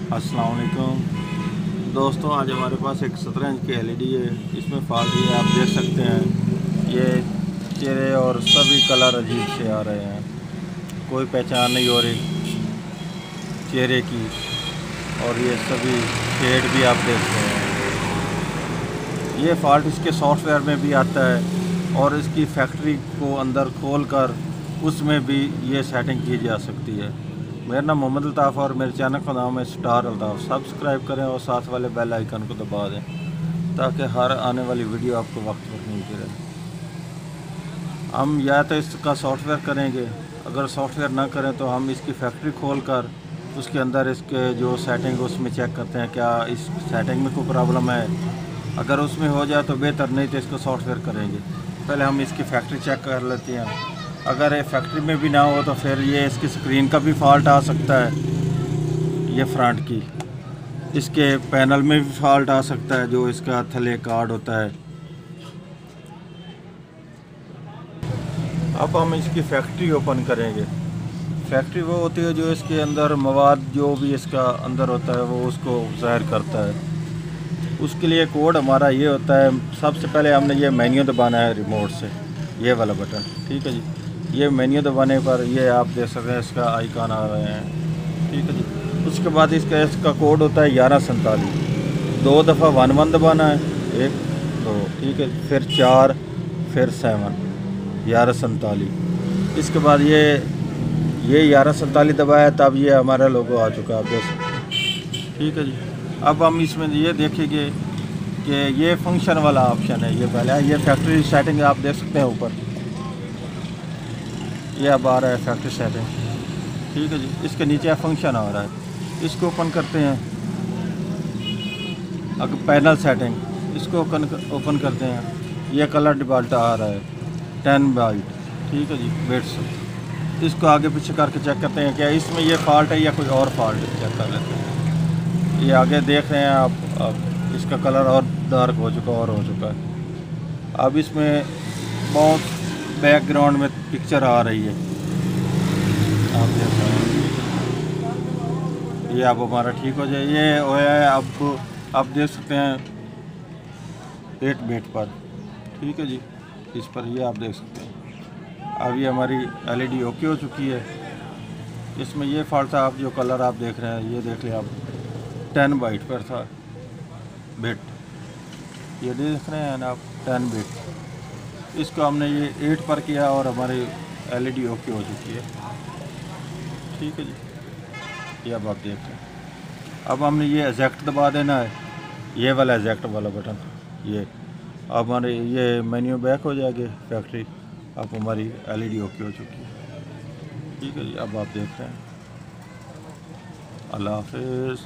अस्सलाम वालेकुम दोस्तों, आज हमारे पास एक 17 इंच की एलईडी है। इसमें फॉल्ट ये आप देख सकते हैं, ये चेहरे और सभी कलर अजीब से आ रहे हैं, कोई पहचान नहीं हो रही चेहरे की। और ये सभी शेड भी आप देखते हैं। ये फॉल्ट इसके सॉफ्टवेयर में भी आता है और इसकी फैक्ट्री को अंदर खोल कर उसमें भी ये सेटिंग की जा सकती है। मेरा नाम मोहम्मद अल्ताफ़ और मेरे चैनल का नाम है स्टार अल्ताफ़। सब्सक्राइब करें और साथ वाले बेल आइकन को दबा दें ताकि हर आने वाली वीडियो आपको वक्त पर मिलती रहे। हम या तो इसका सॉफ्टवेयर करेंगे, अगर सॉफ्टवेयर ना करें तो हम इसकी फैक्ट्री खोल कर उसके अंदर इसके जो सेटिंग उसमें चेक करते हैं क्या इस सेटिंग में कोई प्रॉब्लम है। अगर उसमें हो जाए तो बेहतर, नहीं तो इसको सॉफ्टवेयर करेंगे। पहले हम इसकी फैक्ट्री चेक कर लेते हैं। अगर ये फैक्ट्री में भी ना हो तो फिर ये इसकी स्क्रीन का भी फॉल्ट आ सकता है, ये फ्रंट की। इसके पैनल में भी फॉल्ट आ सकता है, जो इसका थले कार्ड होता है। अब हम इसकी फैक्ट्री ओपन करेंगे। फैक्ट्री वो होती है जो इसके अंदर मवाद जो भी इसका अंदर होता है वो उसको ज़ाहिर करता है। उसके लिए कोड हमारा ये होता है, सबसे पहले हमने ये मेन्यू दबाना है रिमोट से, ये वाला बटन, ठीक है जी। ये मेन्यू दबाने पर ये आप देख सकते हैं इसका आइकन आ रहे हैं, ठीक है जी। उसके बाद इसका कोड होता है 1147। 2 दफ़ा 11 दबाना है, 1 2, ठीक है, फिर 4, फिर 7, 1147। इसके बाद ये 1147 दबाया तब ये हमारा लोगो आ चुका है, आप देख सकते हैं, ठीक है जी। अब हम इसमें ये देखेंगे कि ये फंक्शन वाला ऑप्शन है। ये पहले ये फैक्ट्री सेटिंग आप देख सकते हैं ऊपर, ये अब आ रहा है फैक्ट्री सेटिंग, ठीक है जी। इसके नीचे फंक्शन आ रहा है, इसको ओपन करते हैं। अगर पैनल सेटिंग, इसको ओपन करते हैं। ये कलर डिफ़ॉल्ट आ रहा है 10 बाइट, ठीक है जी, बिट्स। इसको आगे पीछे करके चेक करते हैं क्या इसमें ये फॉल्ट है या कोई और फॉल्ट है, चेक कर लेते हैं। ये आगे देख रहे हैं आप, अब इसका कलर और डार्क हो चुका है। अब इसमें बहुत बैकग्राउंड में पिक्चर आ रही है, आप देख रहे हैं। ये अब हमारा ठीक हो जाए, ये होया है। अब आप देख सकते हैं 8 बिट पर, ठीक है जी। इस पर ये आप देख सकते हैं। अब ये हमारी एलईडी ओके हो चुकी है। इसमें ये फॉल्ट था, आप जो कलर आप देख रहे हैं, ये देख लें आप, 10 बाइट पर था बिट, ये देख रहे हैं ना आप, 10 बिट। इसको हमने ये 8 पर किया और हमारी एलईडी ओके हो चुकी है, ठीक है जी। ये अब आप देख रहे हैं। अब हमने ये एजेक्ट दबा देना है, ये वाला एजेक्ट वाला बटन, ये। अब हमारे ये मेन्यू बैक हो जाएगी फैक्ट्री। अब हमारी एलईडी ओके हो चुकी है, ठीक है जी। अब आप देख रहे हैं। अल्लाह हाफिज़।